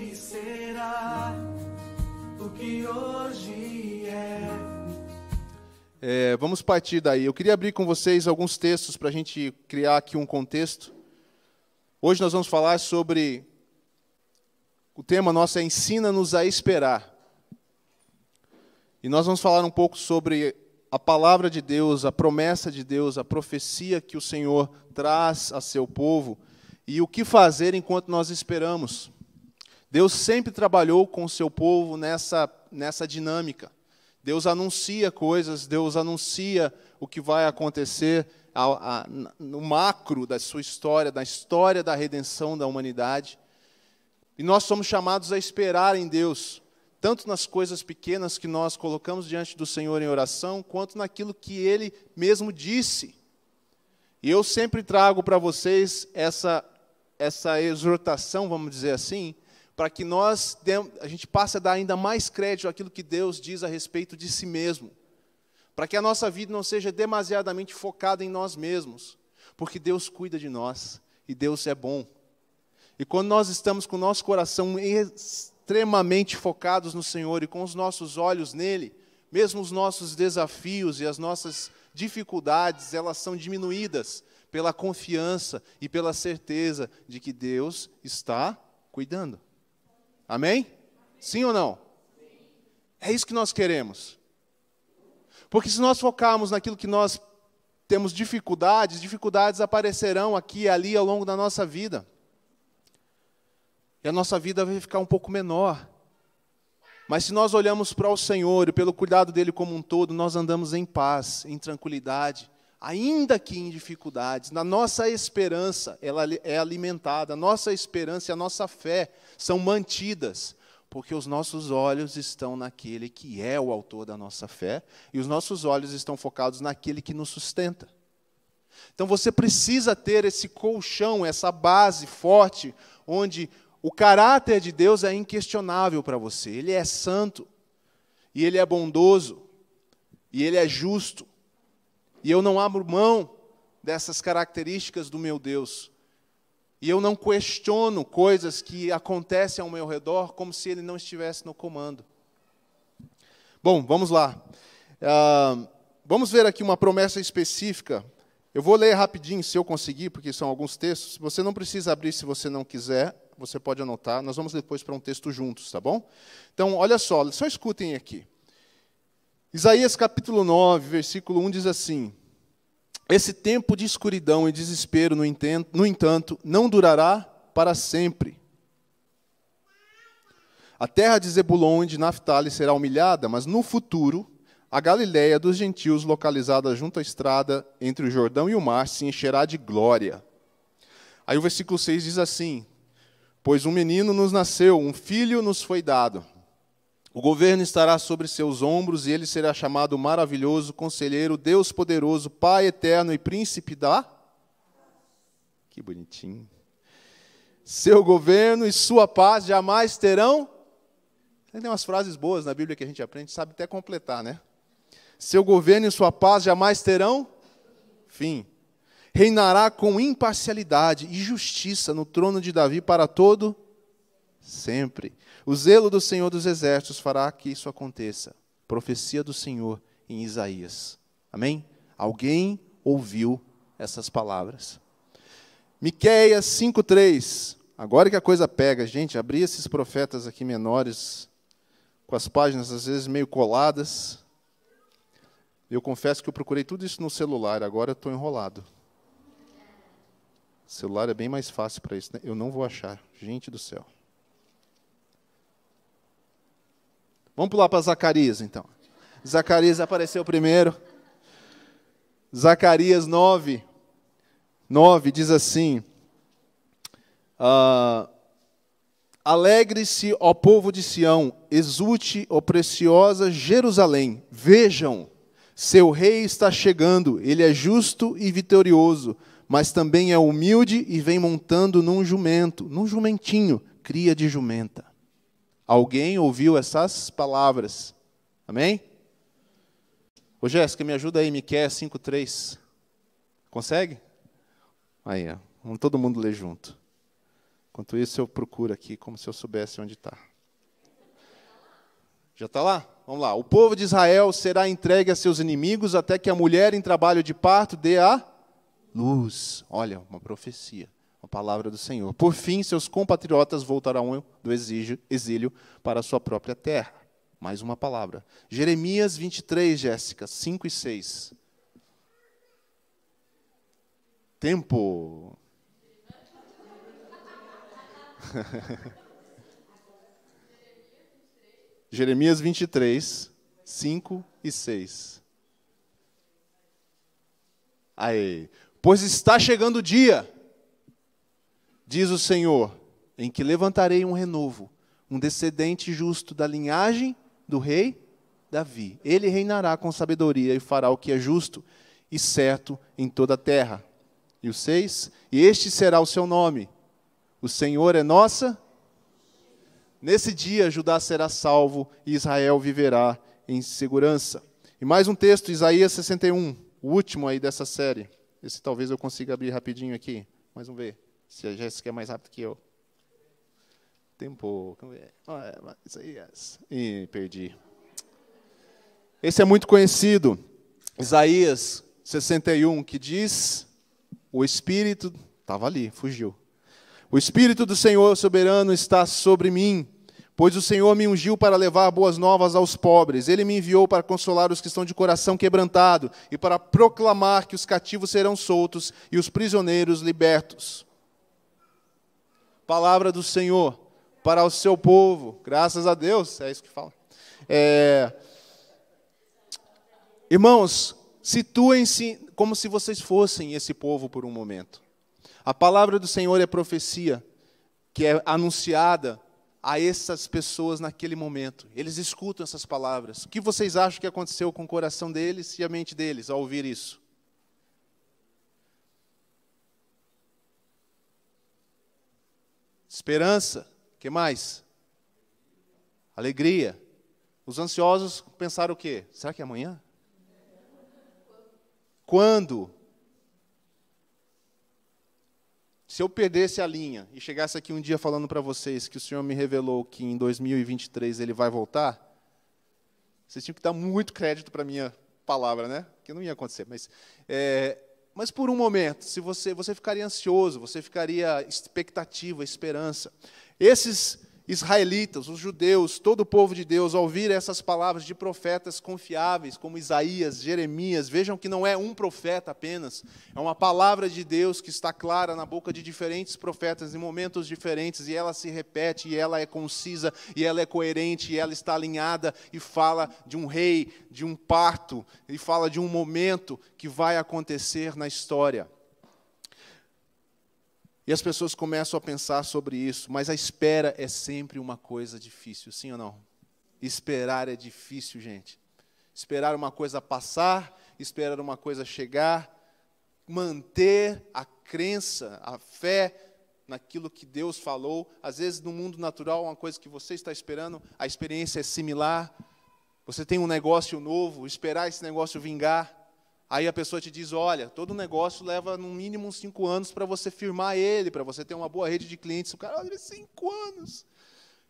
que será o que hoje é. Vamos partir daí. Eu queria abrir com vocês alguns textos para a gente criar aqui um contexto. Hoje nós vamos falar sobre... O tema nosso é Ensina-nos a Esperar. E nós vamos falar um pouco sobre a palavra de Deus, a promessa de Deus, a profecia que o Senhor traz a seu povo e o que fazer enquanto nós esperamos. Deus sempre trabalhou com o seu povo nessa dinâmica. Deus anuncia coisas, Deus anuncia o que vai acontecer no macro da sua história, da história da redenção da humanidade. E nós somos chamados a esperar em Deus, tanto nas coisas pequenas que nós colocamos diante do Senhor em oração, quanto naquilo que Ele mesmo disse. E eu sempre trago para vocês essa exortação, vamos dizer assim, para que a gente passe a dar ainda mais crédito àquilo que Deus diz a respeito de si mesmo. Para que a nossa vida não seja demasiadamente focada em nós mesmos, porque Deus cuida de nós, e Deus é bom. E quando nós estamos com o nosso coração extremamente focados no Senhor e com os nossos olhos nele, mesmo os nossos desafios e as nossas dificuldades, elas são diminuídas pela confiança e pela certeza de que Deus está cuidando. Amém? Sim ou não? É isso que nós queremos. Porque se nós focarmos naquilo que nós temos dificuldades aparecerão aqui e ali ao longo da nossa vida. E a nossa vida vai ficar um pouco menor. Mas se nós olhamos para o Senhor e pelo cuidado dEle como um todo, nós andamos em paz, em tranquilidade, ainda que em dificuldades. A nossa esperança ela é alimentada, a nossa esperança e a nossa fé são mantidas, porque os nossos olhos estão naquele que é o autor da nossa fé, e os nossos olhos estão focados naquele que nos sustenta. Então você precisa ter esse colchão, essa base forte, onde o caráter de Deus é inquestionável para você. Ele é santo, e Ele é bondoso, e Ele é justo. E eu não abro mão dessas características do meu Deus. E eu não questiono coisas que acontecem ao meu redor como se Ele não estivesse no comando. Bom, vamos lá. Vamos ver aqui uma promessa específica. Eu vou ler rapidinho, se eu conseguir, porque são alguns textos. Você não precisa abrir se você não quiser. Você pode anotar. Nós vamos depois para um texto juntos, tá bom? Então, olha só escutem aqui. Isaías capítulo 9, versículo 1 diz assim: Esse tempo de escuridão e desespero, no entanto, não durará para sempre. A terra de Zebulon e de Naftali será humilhada, mas no futuro, a Galileia dos gentios, localizada junto à estrada entre o Jordão e o mar, se encherá de glória. Aí o versículo 6 diz assim: Pois um menino nos nasceu, um filho nos foi dado. O governo estará sobre seus ombros, e ele será chamado Maravilhoso, Conselheiro, Deus Poderoso, Pai Eterno e Príncipe da... Que bonitinho. Seu governo e sua paz jamais terão... Tem umas frases boas na Bíblia que a gente aprende, sabe até completar, né? Seu governo e sua paz jamais terão fim. Reinará com imparcialidade e justiça no trono de Davi para todo sempre. O zelo do Senhor dos Exércitos fará que isso aconteça. Profecia do Senhor em Isaías. Amém? Alguém ouviu essas palavras. Miqueias 5:3. Agora que a coisa pega, gente, abri esses profetas aqui menores, com as páginas às vezes meio coladas. Eu confesso que eu procurei tudo isso no celular, agora eu estou enrolado. O celular é bem mais fácil para isso, né? Eu não vou achar. Gente do céu. Vamos pular para Zacarias, então. Zacarias apareceu primeiro. Zacarias 9 diz assim: Alegre-se, ó povo de Sião, exulte, ó preciosa Jerusalém. Vejam, seu rei está chegando, ele é justo e vitorioso, mas também é humilde e vem montando num jumentinho, cria de jumenta. Alguém ouviu essas palavras? Amém? Ô Jéssica, me ajuda aí, Miqueias 5:3. Consegue? Aí, ó. Vamos todo mundo ler junto. Enquanto isso, eu procuro aqui, como se eu soubesse onde está. Já está lá? Vamos lá. O povo de Israel será entregue a seus inimigos até que a mulher em trabalho de parto dê a luz. Olha, uma profecia, uma palavra do Senhor. Por fim, seus compatriotas voltarão do exílio para a sua própria terra. Mais uma palavra. Jeremias 23, Jéssica, 5 e 6. Tempo. Jeremias 23, 5 e 6. Aí. Pois está chegando o dia, diz o Senhor, em que levantarei um renovo, um descendente justo da linhagem do rei Davi. Ele reinará com sabedoria e fará o que é justo e certo em toda a terra. E o 6, e este será o seu nome. O Senhor é nossa. Nesse dia, Judá será salvo e Israel viverá em segurança. E mais um texto, Isaías 61, o último aí dessa série. Esse talvez eu consiga abrir rapidinho aqui. Mas vamos ver se a Jéssica é mais rápido que eu. Tempo. Isaías. Ih, perdi. Esse é muito conhecido. Isaías 61, que diz, o Espírito, estava ali, fugiu. O Espírito do Senhor soberano está sobre mim, pois o Senhor me ungiu para levar boas novas aos pobres. Ele me enviou para consolar os que estão de coração quebrantado e para proclamar que os cativos serão soltos e os prisioneiros libertos. Palavra do Senhor para o seu povo. Graças a Deus, é isso que fala. Irmãos, situem-se como se vocês fossem esse povo por um momento. A palavra do Senhor é profecia, que é anunciada a essas pessoas naquele momento. Eles escutam essas palavras. O que vocês acham que aconteceu com o coração deles e a mente deles ao ouvir isso? Esperança. O que mais? Alegria. Os ansiosos pensaram o quê? Será que é amanhã? Quando? Se eu perdesse a linha e chegasse aqui um dia falando para vocês que o Senhor me revelou que em 2023 Ele vai voltar, vocês tinham que dar muito crédito para a minha palavra, né? Que não ia acontecer. Mas por um momento, se você ficaria ansioso, você ficaria expectativa, esperança. Esses israelitas, os judeus, todo o povo de Deus, ao ouvir essas palavras de profetas confiáveis, como Isaías, Jeremias, vejam que não é um profeta apenas, é uma palavra de Deus que está clara na boca de diferentes profetas em momentos diferentes, e ela se repete, e ela é concisa, e ela é coerente, e ela está alinhada, e fala de um rei, de um parto, e fala de um momento que vai acontecer na história. E as pessoas começam a pensar sobre isso, mas a espera é sempre uma coisa difícil, sim ou não? Esperar é difícil, gente. Esperar uma coisa passar, esperar uma coisa chegar, manter a crença, a fé naquilo que Deus falou. Às vezes, no mundo natural, uma coisa que você está esperando, a experiência é similar. Você tem um negócio novo, esperar esse negócio vingar. Aí a pessoa te diz, olha, todo negócio leva no mínimo uns 5 anos para você firmar ele, para você ter uma boa rede de clientes. O cara, olha, 5 anos.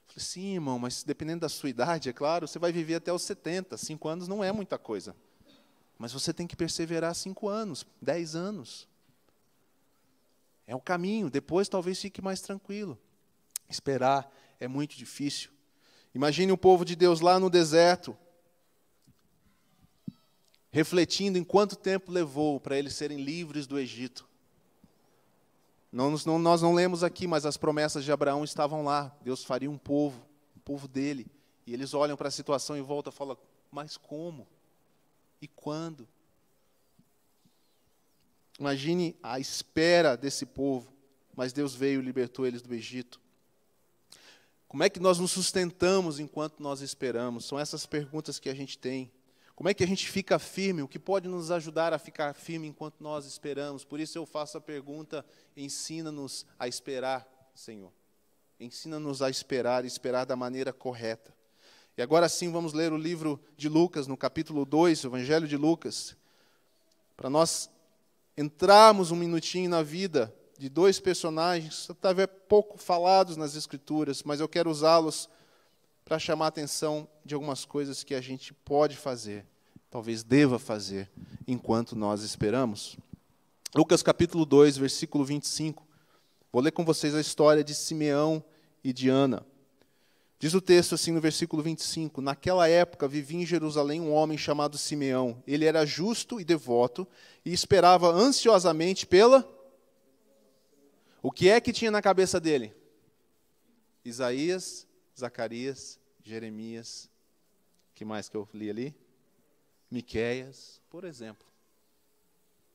Eu falei, sim, irmão, mas dependendo da sua idade, é claro, você vai viver até os 70. 5 anos não é muita coisa. Mas você tem que perseverar 5 anos, 10 anos. É o caminho, depois talvez fique mais tranquilo. Esperar é muito difícil. Imagine o povo de Deus lá no deserto, refletindo em quanto tempo levou para eles serem livres do Egito. Nós não lemos aqui, mas as promessas de Abraão estavam lá. Deus faria um povo dele. E eles olham para a situação e voltam e falam, mas como? E quando? Imagine a espera desse povo, mas Deus veio e libertou eles do Egito. Como é que nós nos sustentamos enquanto nós esperamos? São essas perguntas que a gente tem. Como é que a gente fica firme? O que pode nos ajudar a ficar firme enquanto nós esperamos? Por isso eu faço a pergunta, ensina-nos a esperar, Senhor. Ensina-nos a esperar e esperar da maneira correta. E agora sim vamos ler o livro de Lucas, no capítulo 2, o Evangelho de Lucas, para nós entrarmos um minutinho na vida de dois personagens, talvez pouco falados nas Escrituras, mas eu quero usá-los para chamar a atenção de algumas coisas que a gente pode fazer, talvez deva fazer, enquanto nós esperamos. Lucas capítulo 2, versículo 25. Vou ler com vocês a história de Simeão e de Ana. Diz o texto assim no versículo 25, naquela época vivia em Jerusalém um homem chamado Simeão. Ele era justo e devoto e esperava ansiosamente pela... O que é que tinha na cabeça dele? Isaías, Zacarias, Jeremias, que mais que eu li ali? Miqueias, por exemplo.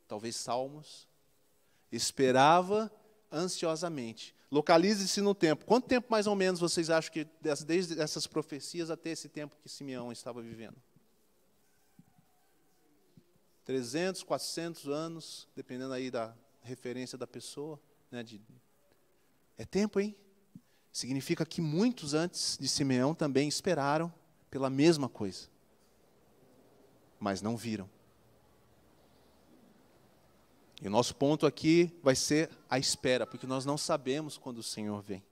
Talvez Salmos. Esperava ansiosamente. Localize-se no tempo. Quanto tempo mais ou menos vocês acham que desde essas profecias até esse tempo que Simeão estava vivendo? 300, 400 anos, dependendo aí da referência da pessoa. Né, é tempo, hein? Significa que muitos antes de Simeão também esperaram pela mesma coisa, mas não viram. E o nosso ponto aqui vai ser a espera, porque nós não sabemos quando o Senhor vem.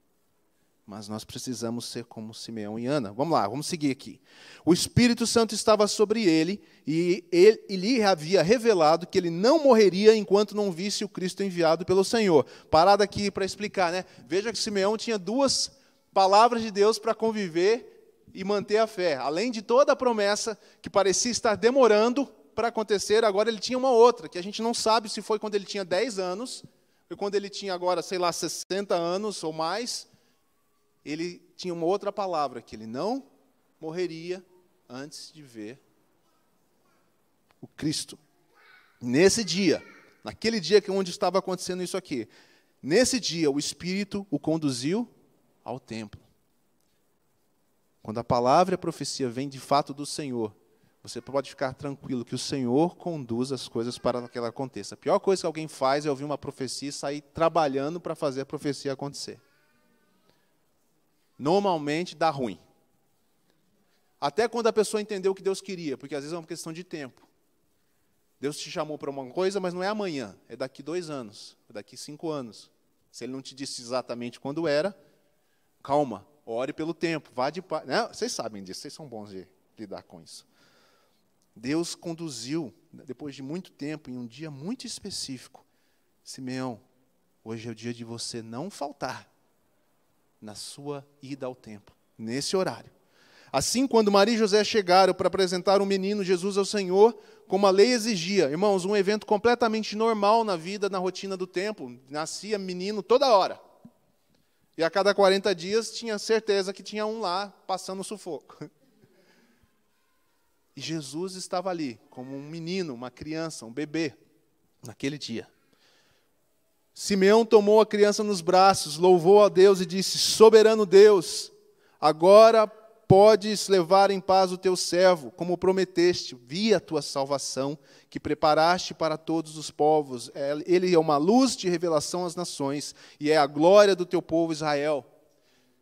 Mas nós precisamos ser como Simeão e Ana. Vamos lá, vamos seguir aqui. O Espírito Santo estava sobre ele e lhe havia revelado que ele não morreria enquanto não visse o Cristo enviado pelo Senhor. Parada aqui para explicar, né? Veja que Simeão tinha duas palavras de Deus para conviver e manter a fé. Além de toda a promessa que parecia estar demorando para acontecer, agora ele tinha uma outra, que a gente não sabe se foi quando ele tinha 10 anos, ou quando ele tinha agora, 60 anos ou mais. Ele tinha uma outra palavra, que ele não morreria antes de ver o Cristo. Nesse dia, naquele dia onde estava acontecendo isso aqui, nesse dia o Espírito o conduziu ao templo. Quando a palavra e a profecia vem de fato do Senhor, você pode ficar tranquilo que o Senhor conduz as coisas para que ela aconteça. A pior coisa que alguém faz é ouvir uma profecia e sair trabalhando para fazer a profecia acontecer. Normalmente dá ruim. Até quando a pessoa entendeu o que Deus queria, porque às vezes é uma questão de tempo. Deus te chamou para uma coisa, mas não é amanhã, é daqui 2 anos, é daqui 5 anos. Se Ele não te disse exatamente quando era, calma, ore pelo tempo, vá de paz. Vocês sabem disso, vocês são bons de lidar com isso. Deus conduziu, depois de muito tempo, em um dia muito específico, Simeão, hoje é o dia de você não faltar na sua ida ao templo, nesse horário. Assim, quando Maria e José chegaram para apresentar o menino Jesus ao Senhor, como a lei exigia, irmãos, um evento completamente normal na vida, na rotina do templo, nascia menino toda hora. E a cada 40 dias tinha certeza que tinha um lá passando sufoco. E Jesus estava ali, como um menino, uma criança, um bebê, naquele dia. Simeão tomou a criança nos braços, louvou a Deus e disse, soberano Deus, agora podes levar em paz o teu servo, como prometeste, vi a tua salvação, que preparaste para todos os povos. Ele é uma luz de revelação às nações, e é a glória do teu povo Israel.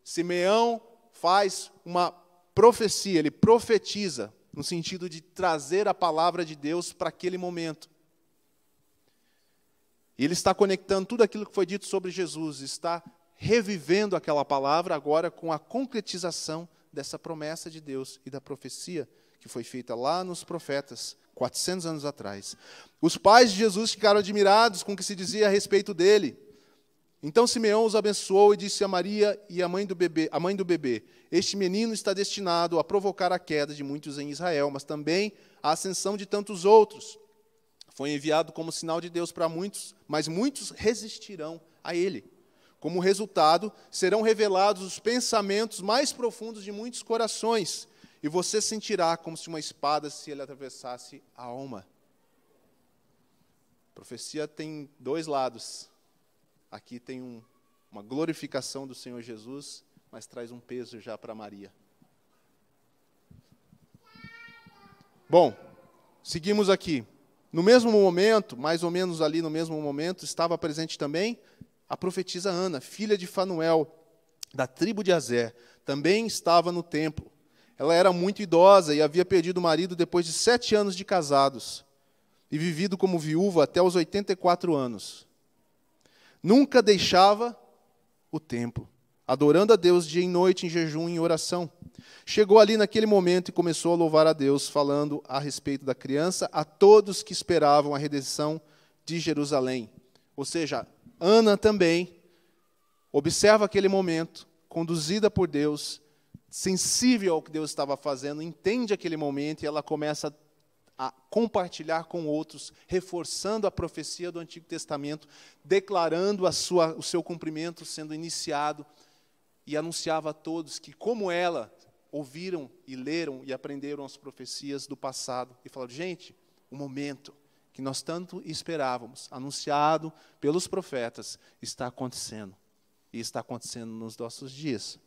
Simeão faz uma profecia, ele profetiza, no sentido de trazer a palavra de Deus para aquele momento. E ele está conectando tudo aquilo que foi dito sobre Jesus, está revivendo aquela palavra agora com a concretização dessa promessa de Deus e da profecia que foi feita lá nos profetas, 400 anos atrás. Os pais de Jesus ficaram admirados com o que se dizia a respeito dele. Então Simeão os abençoou e disse a Maria e a mãe do bebê, este menino está destinado a provocar a queda de muitos em Israel, mas também a ascensão de tantos outros. Foi enviado como sinal de Deus para muitos, mas muitos resistirão a ele. Como resultado, serão revelados os pensamentos mais profundos de muitos corações, e você sentirá como se uma espada se lhe atravessasse a alma. A profecia tem 2 lados. Aqui tem uma glorificação do Senhor Jesus, mas traz um peso já para Maria. Bom, seguimos aqui. No mesmo momento, mais ou menos ali no mesmo momento, estava presente também a profetisa Ana, filha de Fanuel, da tribo de Azer. Também estava no templo. Ela era muito idosa e havia perdido o marido depois de 7 anos de casados, e vivido como viúva até os 84 anos. Nunca deixava o templo, adorando a Deus dia e noite em jejum e em oração. Chegou ali naquele momento e começou a louvar a Deus, falando a respeito da criança a todos que esperavam a redenção de Jerusalém. Ou seja, Ana também observa aquele momento, conduzida por Deus, sensível ao que Deus estava fazendo, entende aquele momento e ela começa a compartilhar com outros, reforçando a profecia do Antigo Testamento, declarando o seu cumprimento sendo iniciado, e anunciava a todos que, como ela, ouviram e leram e aprenderam as profecias do passado, e falaram, gente, o momento que nós tanto esperávamos, anunciado pelos profetas, está acontecendo, e está acontecendo nos nossos dias.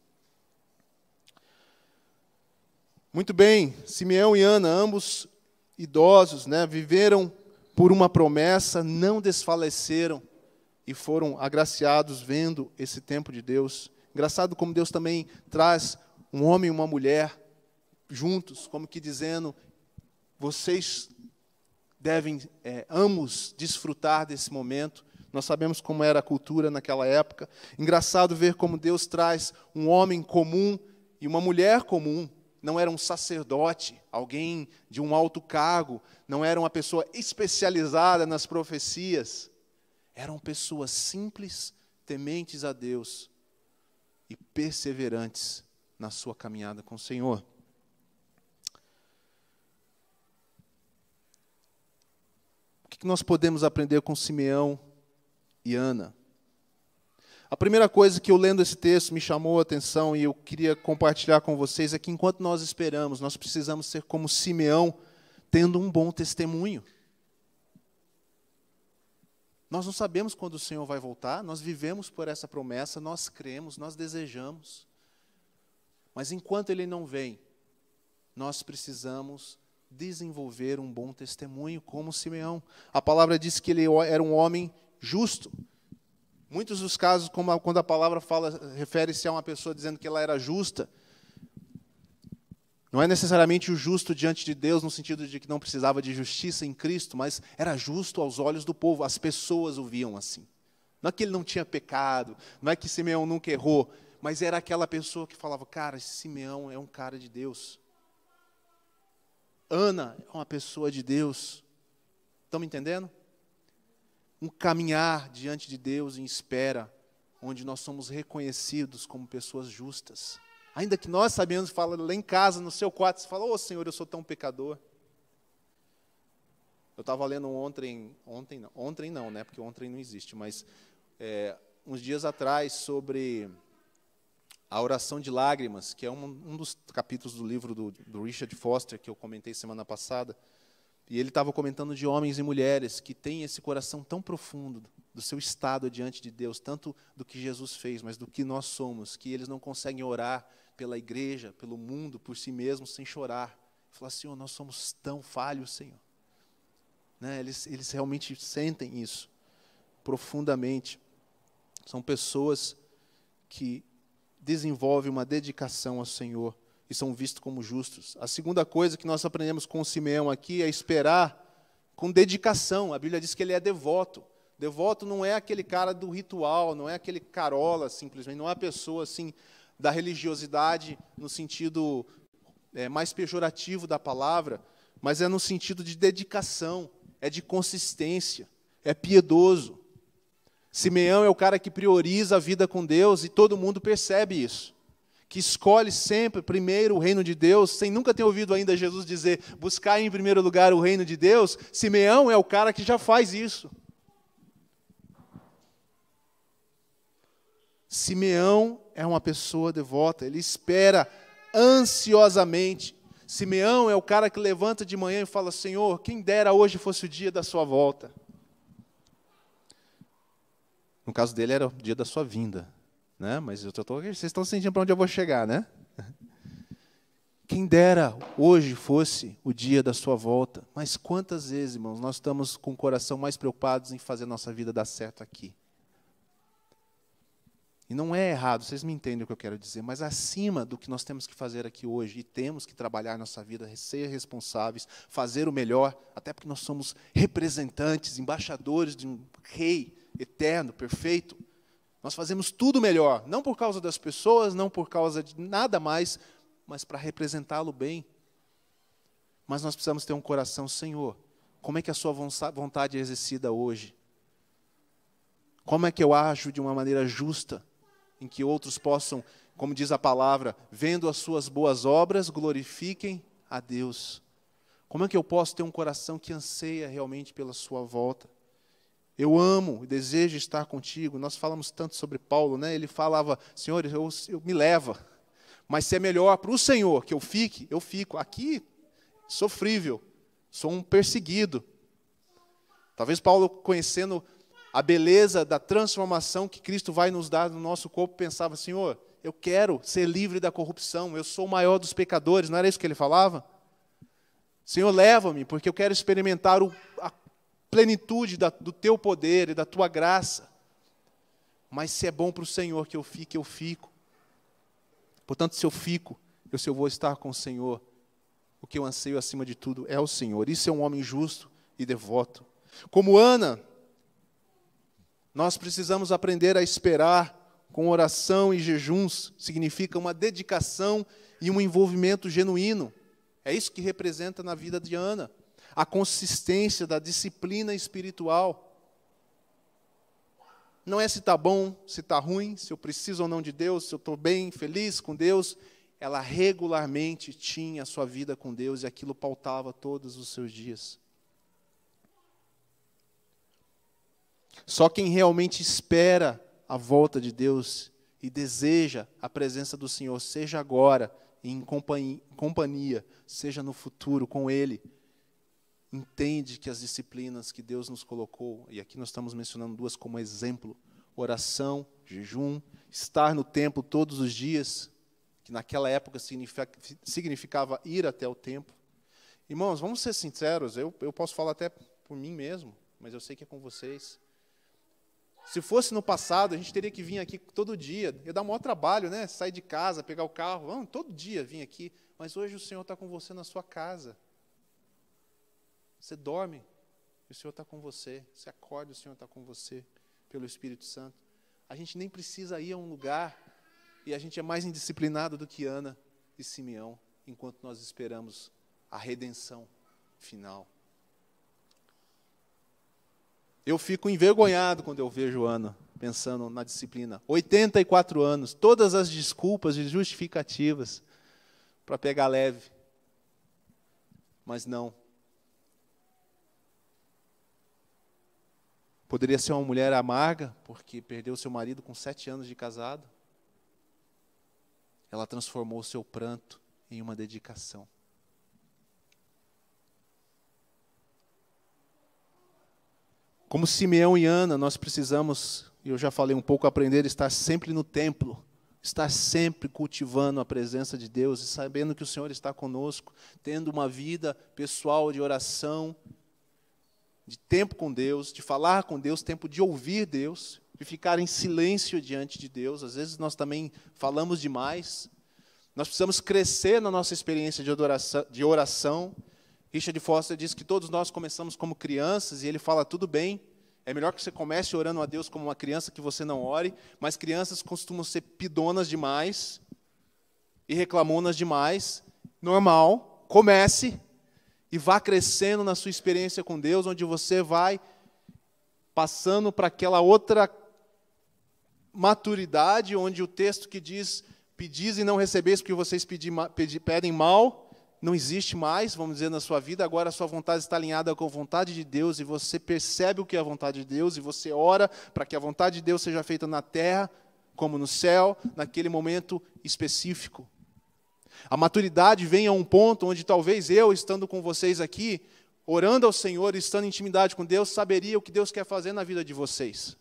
Muito bem, Simeão e Ana, ambos idosos, viveram por uma promessa, não desfaleceram e foram agraciados vendo esse tempo de Deus. Engraçado como Deus também traz um homem e uma mulher juntos, como que dizendo, vocês devem ambos desfrutar desse momento. Nós sabemos como era a cultura naquela época. Engraçado ver como Deus traz um homem comum e uma mulher comum. Não era um sacerdote, alguém de um alto cargo, não era uma pessoa especializada nas profecias. Eram pessoas simples, tementes a Deus e perseverantes na sua caminhada com o Senhor. O que nós podemos aprender com Simeão e Ana? A primeira coisa que eu lendo esse texto me chamou a atenção e eu queria compartilhar com vocês é que enquanto nós esperamos, nós precisamos ser como Simeão, tendo um bom testemunho. Nós não sabemos quando o Senhor vai voltar, nós vivemos por essa promessa, nós cremos, nós desejamos. Mas enquanto Ele não vem, nós precisamos desenvolver um bom testemunho como Simeão. A palavra diz que ele era um homem justo. Muitos dos casos, quando a palavra refere-se a uma pessoa dizendo que ela era justa, não é necessariamente o justo diante de Deus, no sentido de que não precisava de justiça em Cristo, mas era justo aos olhos do povo, as pessoas o viam assim. Não é que ele não tinha pecado, não é que Simeão nunca errou, mas era aquela pessoa que falava, cara, esse Simeão é um cara de Deus. Ana é uma pessoa de Deus. Estão me entendendo? Um caminhar diante de Deus em espera, onde nós somos reconhecidos como pessoas justas. Ainda que nós sabemos, fala lá em casa, no seu quarto, você fala, Senhor, eu sou tão pecador. Eu estava lendo ontem não, né, porque ontem não existe, mas uns dias atrás, sobre a oração de lágrimas, que é um dos capítulos do livro do Richard Foster, que eu comentei semana passada. E ele estava comentando de homens e mulheres que têm esse coração tão profundo do seu estado diante de Deus, tanto do que Jesus fez, mas do que nós somos, que eles não conseguem orar pela igreja, pelo mundo, por si mesmos, sem chorar. Falar, Senhor, nós somos tão falhos, Senhor. Eles realmente sentem isso profundamente. São pessoas que desenvolvem uma dedicação ao Senhor e são vistos como justos. A segunda coisa que nós aprendemos com o Simeão aqui é esperar com dedicação. A Bíblia diz que ele é devoto. Devoto não é aquele cara do ritual, não é aquele carola, simplesmente, não é a pessoa assim, da religiosidade no sentido mais pejorativo da palavra, mas é no sentido de dedicação, é de consistência, é piedoso. Simeão é o cara que prioriza a vida com Deus e todo mundo percebe isso. Que escolhe sempre primeiro o reino de Deus, sem nunca ter ouvido ainda Jesus dizer, buscar em primeiro lugar o reino de Deus. Simeão é o cara que já faz isso. Simeão é uma pessoa devota, ele espera ansiosamente. Simeão é o cara que levanta de manhã e fala, Senhor, quem dera hoje fosse o dia da sua volta. No caso dele era o dia da sua vinda. Mas vocês estão sentindo para onde eu vou chegar, né? Quem dera hoje fosse o dia da sua volta. Mas quantas vezes, irmãos, nós estamos com o coração mais preocupados em fazer a nossa vida dar certo aqui? E não é errado, vocês me entendem o que eu quero dizer, mas acima do que nós temos que fazer aqui hoje, e temos que trabalhar nossa vida, ser responsáveis, fazer o melhor, até porque nós somos representantes, embaixadores de um rei, eterno, perfeito. Nós fazemos tudo melhor, não por causa das pessoas, não por causa de nada mais, mas para representá-lo bem. Mas nós precisamos ter um coração, Senhor, como é que a sua vontade é exercida hoje? Como é que eu ajo de uma maneira justa, em que outros possam, como diz a palavra, vendo as suas boas obras, glorifiquem a Deus? Como é que eu posso ter um coração que anseia realmente pela sua volta? Eu amo e desejo estar contigo. Nós falamos tanto sobre Paulo, né? Ele falava, Senhor, eu me leva, mas se é melhor para o Senhor que eu fique, eu fico. Aqui, sofrível, sou um perseguido. Talvez Paulo, conhecendo a beleza da transformação que Cristo vai nos dar no nosso corpo, pensava, Senhor, eu quero ser livre da corrupção, eu sou o maior dos pecadores. Não era isso que ele falava? Senhor, leva-me, porque eu quero experimentar a plenitude do teu poder e da tua graça. Mas se é bom para o Senhor que eu fique, eu fico. Portanto, se eu fico, se eu vou estar com o Senhor, o que eu anseio acima de tudo é o Senhor. Isso é um homem justo e devoto. Como Ana, nós precisamos aprender a esperar com oração e jejuns. Significa uma dedicação e um envolvimento genuíno. É isso que representa na vida de Ana. A consistência da disciplina espiritual. Não é se está bom, se está ruim, se eu preciso ou não de Deus, se eu estou bem, feliz com Deus. Ela regularmente tinha a sua vida com Deus e aquilo pautava todos os seus dias. Só quem realmente espera a volta de Deus e deseja a presença do Senhor, seja agora, em companhia, seja no futuro com Ele, entende que as disciplinas que Deus nos colocou, e aqui nós estamos mencionando duas como exemplo, oração, jejum, estar no templo todos os dias, que naquela época significava ir até o templo. Irmãos, vamos ser sinceros, eu posso falar até por mim mesmo, mas eu sei que é com vocês. Se fosse no passado, a gente teria que vir aqui todo dia. Ia dar um maior trabalho, né? Sair de casa, pegar o carro, todo dia vir aqui. Mas hoje o Senhor está com você na sua casa. Você dorme, e o Senhor está com você. Você acorda, o Senhor está com você, pelo Espírito Santo. A gente nem precisa ir a um lugar, e a gente é mais indisciplinado do que Ana e Simeão, enquanto nós esperamos a redenção final. Eu fico envergonhado quando eu vejo Ana, pensando na disciplina. 84 anos, todas as desculpas e justificativas para pegar leve. Mas não. Poderia ser uma mulher amarga, porque perdeu seu marido com 7 anos de casado. Ela transformou o seu pranto em uma dedicação. Como Simeão e Ana, nós precisamos, e eu já falei um pouco, aprender a estar sempre no templo, estar sempre cultivando a presença de Deus e sabendo que o Senhor está conosco, tendo uma vida pessoal de oração, de tempo com Deus, de falar com Deus, tempo de ouvir Deus, de ficar em silêncio diante de Deus. Às vezes nós também falamos demais. Nós precisamos crescer na nossa experiência de oração. Richard Foster diz que todos nós começamos como crianças, e ele fala, tudo bem, é melhor que você comece orando a Deus como uma criança, que você não ore, mas crianças costumam ser pidonas demais e reclamonas demais. Normal, comece e vá crescendo na sua experiência com Deus, onde você vai passando para aquela outra maturidade, onde o texto que diz, pedis e não recebeis porque vocês pedem mal, não existe mais, vamos dizer, na sua vida. Agora a sua vontade está alinhada com a vontade de Deus, e você percebe o que é a vontade de Deus, e você ora para que a vontade de Deus seja feita na terra, como no céu, naquele momento específico. A maturidade vem a um ponto onde talvez eu, estando com vocês aqui, orando ao Senhor, estando em intimidade com Deus, saberia o que Deus quer fazer na vida de vocês,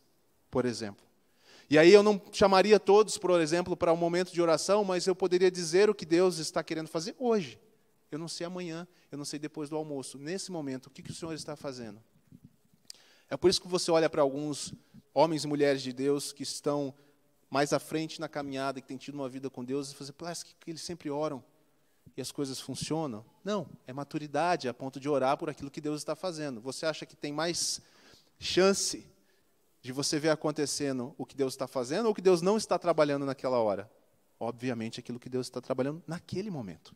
por exemplo. E aí eu não chamaria todos, por exemplo, para um momento de oração, mas eu poderia dizer o que Deus está querendo fazer hoje. Eu não sei amanhã, eu não sei depois do almoço. Nesse momento, o que o Senhor está fazendo? É por isso que você olha para alguns homens e mulheres de Deus que estão mais à frente na caminhada, que têm tido uma vida com Deus, e você parece que eles sempre oram e as coisas funcionam. Não, é maturidade, a ponto de orar por aquilo que Deus está fazendo. Você acha que tem mais chance de você ver acontecendo o que Deus está fazendo ou o que Deus não está trabalhando naquela hora? Obviamente, aquilo que Deus está trabalhando naquele momento.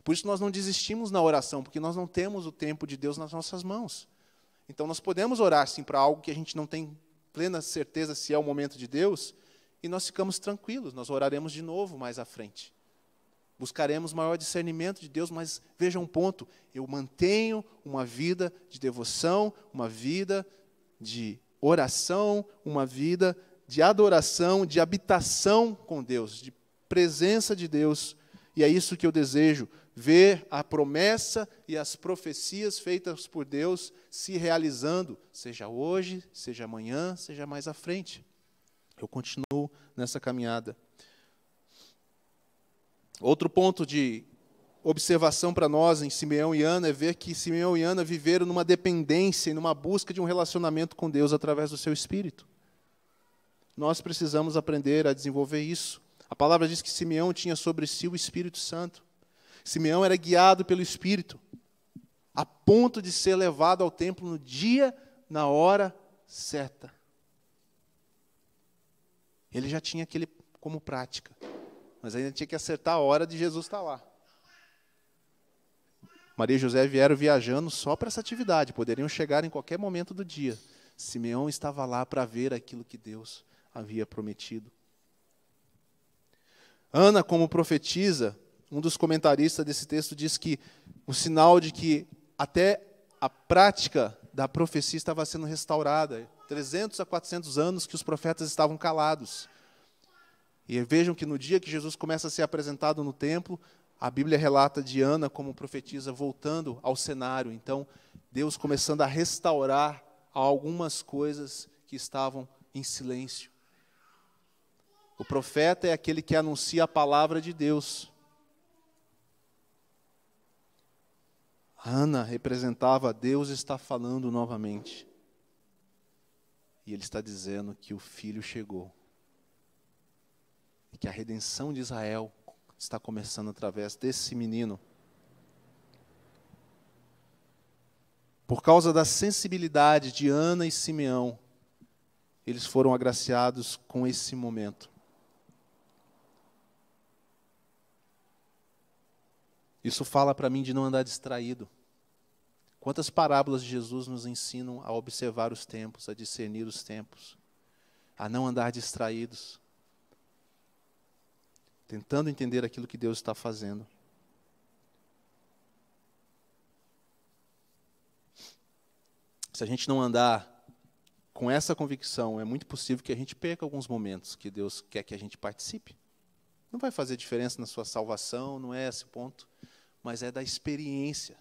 Por isso nós não desistimos na oração, porque nós não temos o tempo de Deus nas nossas mãos. Então nós podemos orar sim para algo que a gente não tem plena certeza se é o momento de Deus, e nós ficamos tranquilos, nós oraremos de novo mais à frente. Buscaremos maior discernimento de Deus, mas veja um ponto, eu mantenho uma vida de devoção, uma vida de oração, uma vida de adoração, de habitação com Deus, de presença de Deus. E é isso que eu desejo, ver a promessa e as profecias feitas por Deus se realizando, seja hoje, seja amanhã, seja mais à frente. Eu continuo nessa caminhada. Outro ponto de observação para nós em Simeão e Ana é ver que Simeão e Ana viveram numa dependência e numa busca de um relacionamento com Deus através do seu Espírito. Nós precisamos aprender a desenvolver isso. A palavra diz que Simeão tinha sobre si o Espírito Santo. Simeão era guiado pelo Espírito, a ponto de ser levado ao templo no dia, na hora certa. Ele já tinha aquele como prática, mas ainda tinha que acertar a hora de Jesus estar lá. Maria e José vieram viajando só para essa atividade, poderiam chegar em qualquer momento do dia. Simeão estava lá para ver aquilo que Deus havia prometido. Ana, como profetisa, um dos comentaristas desse texto diz que o sinal de que até a prática da profecia estava sendo restaurada. 300 a 400 anos que os profetas estavam calados. E vejam que no dia que Jesus começa a ser apresentado no templo, a Bíblia relata de Ana como profetisa voltando ao cenário. Então, Deus começando a restaurar algumas coisas que estavam em silêncio. O profeta é aquele que anuncia a palavra de Deus. Ana representava, Deus está falando novamente. E Ele está dizendo que o Filho chegou. E que a redenção de Israel está começando através desse menino. Por causa da sensibilidade de Ana e Simeão, eles foram agraciados com esse momento. Isso fala para mim de não andar distraído. Quantas parábolas de Jesus nos ensinam a observar os tempos, a discernir os tempos, a não andar distraídos, tentando entender aquilo que Deus está fazendo. Se a gente não andar com essa convicção, é muito possível que a gente perca alguns momentos que Deus quer que a gente participe. Não vai fazer diferença na sua salvação, não é esse o ponto, mas é da experiência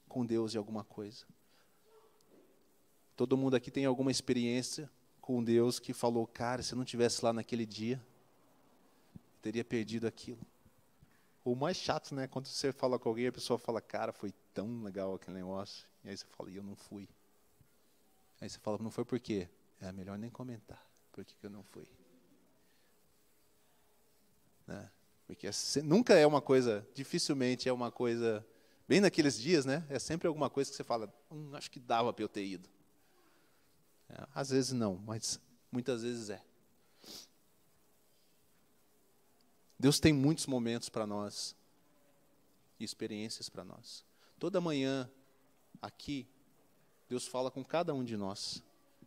com Deus em alguma coisa. Todo mundo aqui tem alguma experiência com Deus que falou, cara, se eu não estivesse lá naquele dia, eu teria perdido aquilo. O mais chato, né, quando você fala com alguém, a pessoa fala, cara, foi tão legal aquele negócio, e aí você fala, e eu não fui. Aí você fala, não foi por quê? É melhor nem comentar, por que eu não fui. Né? Porque nunca é uma coisa, dificilmente é uma coisa, bem naqueles dias, né? É sempre alguma coisa que você fala, acho que dava para eu ter ido. Às vezes não, mas muitas vezes é. Deus tem muitos momentos para nós, e experiências para nós. Toda manhã, aqui, Deus fala com cada um de nós.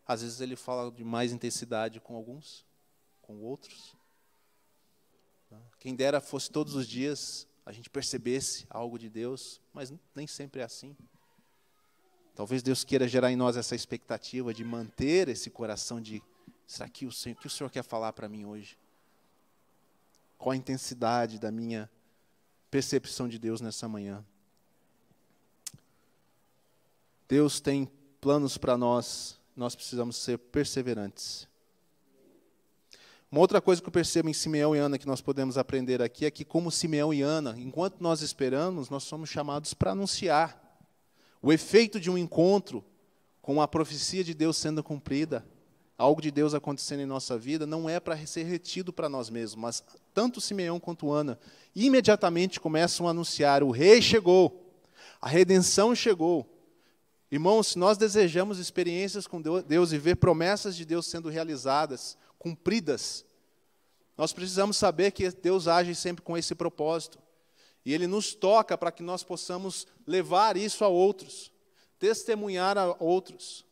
Às vezes Ele fala de mais intensidade com alguns, com outros. Quem dera fosse todos os dias a gente percebesse algo de Deus, mas nem sempre é assim. Talvez Deus queira gerar em nós essa expectativa de manter esse coração de, será que o Senhor quer falar para mim hoje? Qual a intensidade da minha percepção de Deus nessa manhã? Deus tem planos para nós, nós precisamos ser perseverantes. Uma outra coisa que eu percebo em Simeão e Ana que nós podemos aprender aqui é que, como Simeão e Ana, enquanto nós esperamos, nós somos chamados para anunciar. O efeito de um encontro com a profecia de Deus sendo cumprida, algo de Deus acontecendo em nossa vida, não é para ser retido para nós mesmos, mas tanto Simeão quanto Ana imediatamente começam a anunciar, o rei chegou, a redenção chegou. Irmãos, se nós desejamos experiências com Deus e ver promessas de Deus sendo realizadas, cumpridas, nós precisamos saber que Deus age sempre com esse propósito. E Ele nos toca para que nós possamos levar isso a outros, testemunhar a outros.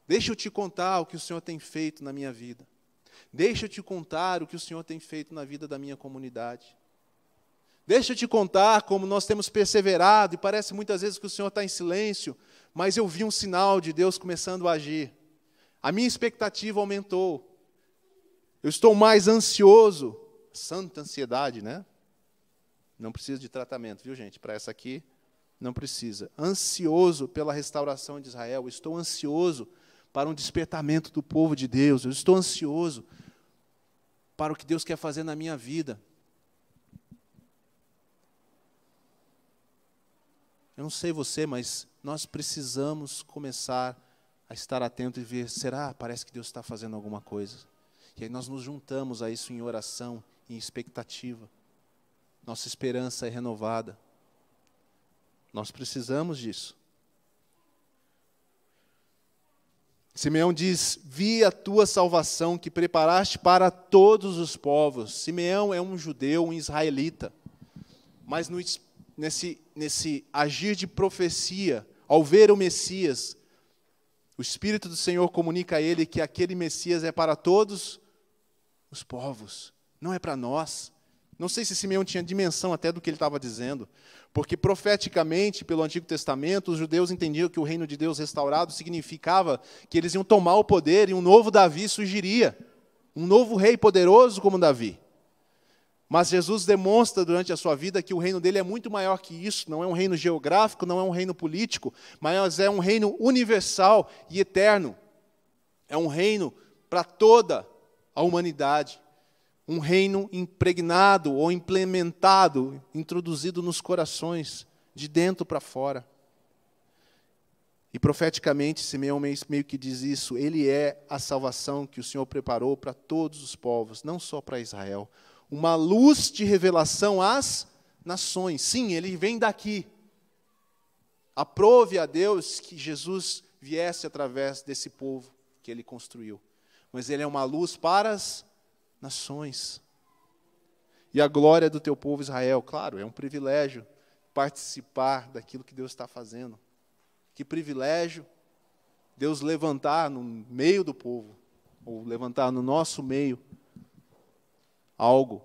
Deixa eu te contar o que o Senhor tem feito na minha vida. Deixa eu te contar o que o Senhor tem feito na vida da minha comunidade. Deixa eu te contar como nós temos perseverado, e parece muitas vezes que o Senhor está em silêncio, mas eu vi um sinal de Deus começando a agir. A minha expectativa aumentou. Eu estou mais ansioso. Santa ansiedade, né? Não precisa de tratamento, viu, gente? Para essa aqui, não precisa. Ansioso pela restauração de Israel. Eu estou ansioso para um despertamento do povo de Deus. Eu estou ansioso para o que Deus quer fazer na minha vida. Eu não sei você, mas nós precisamos começar a estar atento e ver, será? Parece que Deus está fazendo alguma coisa. E aí nós nos juntamos a isso em oração, em expectativa. Nossa esperança é renovada. Nós precisamos disso. Simeão diz, vi a tua salvação que preparaste para todos os povos. Simeão é um judeu, um israelita. Mas nesse agir de profecia, ao ver o Messias, o Espírito do Senhor comunica a ele que aquele Messias é para todos os povos, não é para nós. Não sei se Simeão tinha dimensão até do que ele estava dizendo, porque profeticamente, pelo Antigo Testamento, os judeus entendiam que o reino de Deus restaurado significava que eles iam tomar o poder e um novo Davi surgiria, um novo rei poderoso como Davi. Mas Jesus demonstra durante a sua vida que o reino dele é muito maior que isso, não é um reino geográfico, não é um reino político, mas é um reino universal e eterno. É um reino para toda a humanidade. Um reino impregnado ou implementado, introduzido nos corações, de dentro para fora. E profeticamente, Simeão meio que diz isso, ele é a salvação que o Senhor preparou para todos os povos, não só para Israel. Uma luz de revelação às nações. Sim, ele vem daqui. Aprove a Deus que Jesus viesse através desse povo que ele construiu. Mas ele é uma luz para as nações. E a glória do teu povo Israel. Claro, é um privilégio participar daquilo que Deus está fazendo. Que privilégio Deus levantar no meio do povo, ou levantar no nosso meio, algo,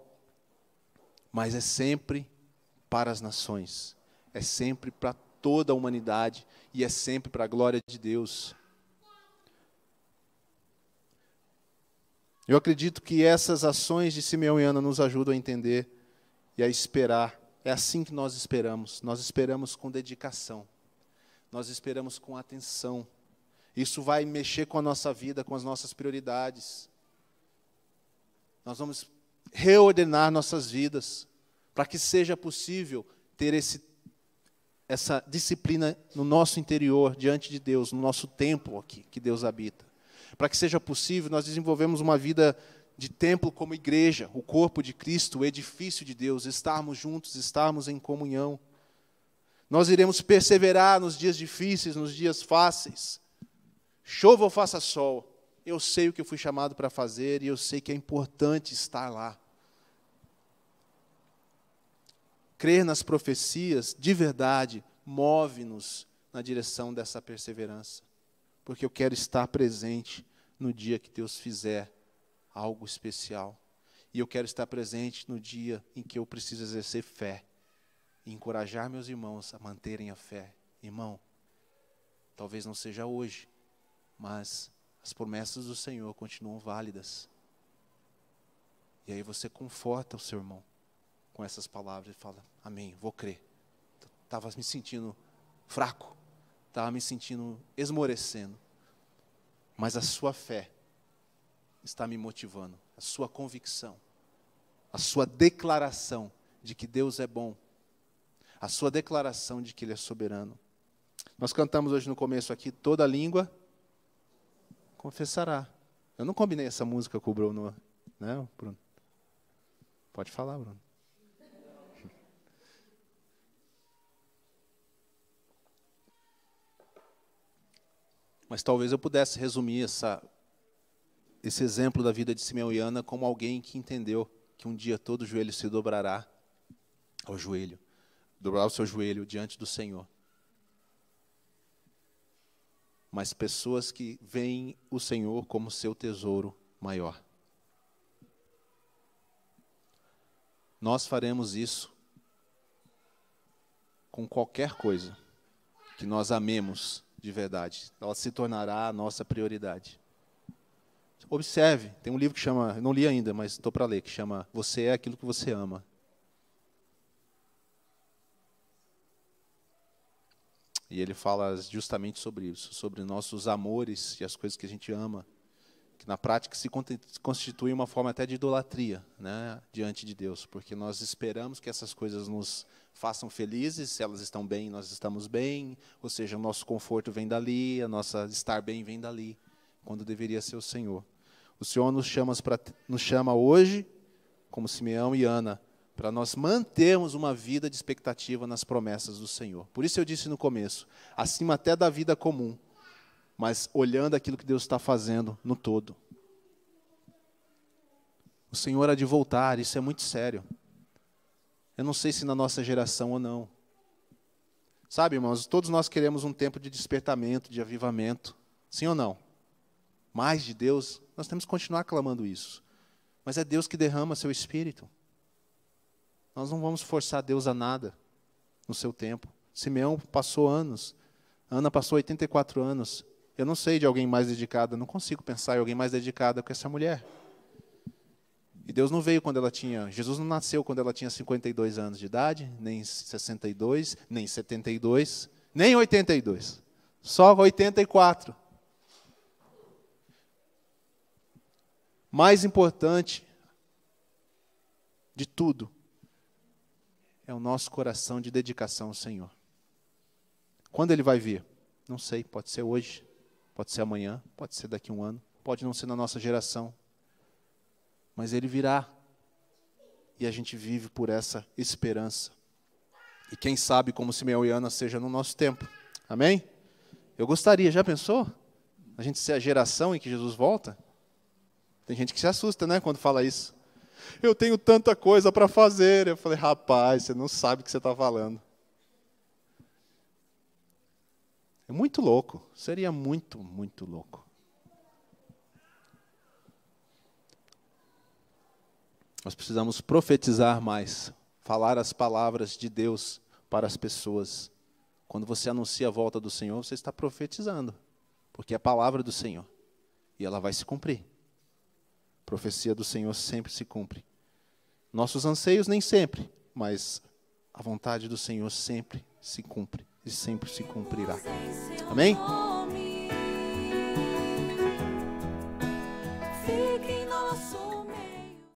mas é sempre para as nações, é sempre para toda a humanidade e é sempre para a glória de Deus. Eu acredito que essas ações de Simeão e Ana nos ajudam a entender e a esperar. É assim que nós esperamos com dedicação, nós esperamos com atenção. Isso vai mexer com a nossa vida, com as nossas prioridades. Nós vamos reordenar nossas vidas, para que seja possível ter essa disciplina no nosso interior, diante de Deus, no nosso templo aqui, que Deus habita. Para que seja possível, nós desenvolvemos uma vida de templo como igreja, o corpo de Cristo, o edifício de Deus, estarmos juntos, estarmos em comunhão. Nós iremos perseverar nos dias difíceis, nos dias fáceis. Chova ou faça sol, eu sei o que eu fui chamado para fazer e eu sei que é importante estar lá. Crer nas profecias, de verdade, move-nos na direção dessa perseverança. Porque eu quero estar presente no dia que Deus fizer algo especial. E eu quero estar presente no dia em que eu preciso exercer fé. E encorajar meus irmãos a manterem a fé. Irmão, talvez não seja hoje, mas as promessas do Senhor continuam válidas. E aí você conforta o seu irmão com essas palavras e fala, amém, vou crer. Estava me sentindo fraco, estava me sentindo esmorecendo. Mas a sua fé está me motivando, a sua convicção, a sua declaração de que Deus é bom, a sua declaração de que Ele é soberano. Nós cantamos hoje no começo aqui, toda língua confessará. Eu não combinei essa música com o Bruno, né, Bruno? Pode falar, Bruno. Mas talvez eu pudesse resumir esse exemplo da vida de Simeão e Ana como alguém que entendeu que um dia todo joelho se dobrará ao joelho, dobrar o seu joelho diante do Senhor. Mas pessoas que veem o Senhor como seu tesouro maior. Nós faremos isso com qualquer coisa que nós amemos de verdade. Ela se tornará a nossa prioridade. Observe, tem um livro que chama, não li ainda, mas estou para ler, que chama Você é aquilo que você ama. E ele fala justamente sobre isso, sobre nossos amores e as coisas que a gente ama, que na prática se constitui uma forma até de idolatria, né, diante de Deus, porque nós esperamos que essas coisas nos façam felizes, se elas estão bem, nós estamos bem, ou seja, o nosso conforto vem dali, a nossa estar bem vem dali, quando deveria ser o Senhor. O Senhor nos chama hoje, como Simeão e Ana, para nós mantermos uma vida de expectativa nas promessas do Senhor. Por isso eu disse no começo, acima até da vida comum, mas olhando aquilo que Deus está fazendo no todo. O Senhor há de voltar, isso é muito sério. Eu não sei se na nossa geração ou não. Sabe, irmãos, todos nós queremos um tempo de despertamento, de avivamento. Sim ou não? Mais de Deus, nós temos que continuar clamando isso. Mas é Deus que derrama seu Espírito. Nós não vamos forçar Deus a nada no seu tempo. Simeão passou anos. Ana passou 84 anos. Eu não sei de alguém mais dedicado, não consigo pensar em alguém mais dedicado que essa mulher. E Deus não veio quando ela tinha... Jesus não nasceu quando ela tinha 52 anos de idade, nem 62, nem 72, nem 82. Só 84. Mais importante de tudo é o nosso coração de dedicação ao Senhor. Quando Ele vai vir? Não sei, pode ser hoje, pode ser amanhã, pode ser daqui a um ano, pode não ser na nossa geração. Mas Ele virá. E a gente vive por essa esperança. E quem sabe como Simeão e Ana seja no nosso tempo. Amém? Eu gostaria, já pensou? A gente ser a geração em que Jesus volta? Tem gente que se assusta, né, quando fala isso. Eu tenho tanta coisa para fazer. Eu falei, rapaz, você não sabe o que você está falando. É muito louco. Seria muito, muito louco. Nós precisamos profetizar mais. Falar as palavras de Deus para as pessoas. Quando você anuncia a volta do Senhor, você está profetizando. Porque é a palavra do Senhor. E ela vai se cumprir. A profecia do Senhor sempre se cumpre. Nossos anseios nem sempre, mas a vontade do Senhor sempre se cumpre e sempre se cumprirá. Amém?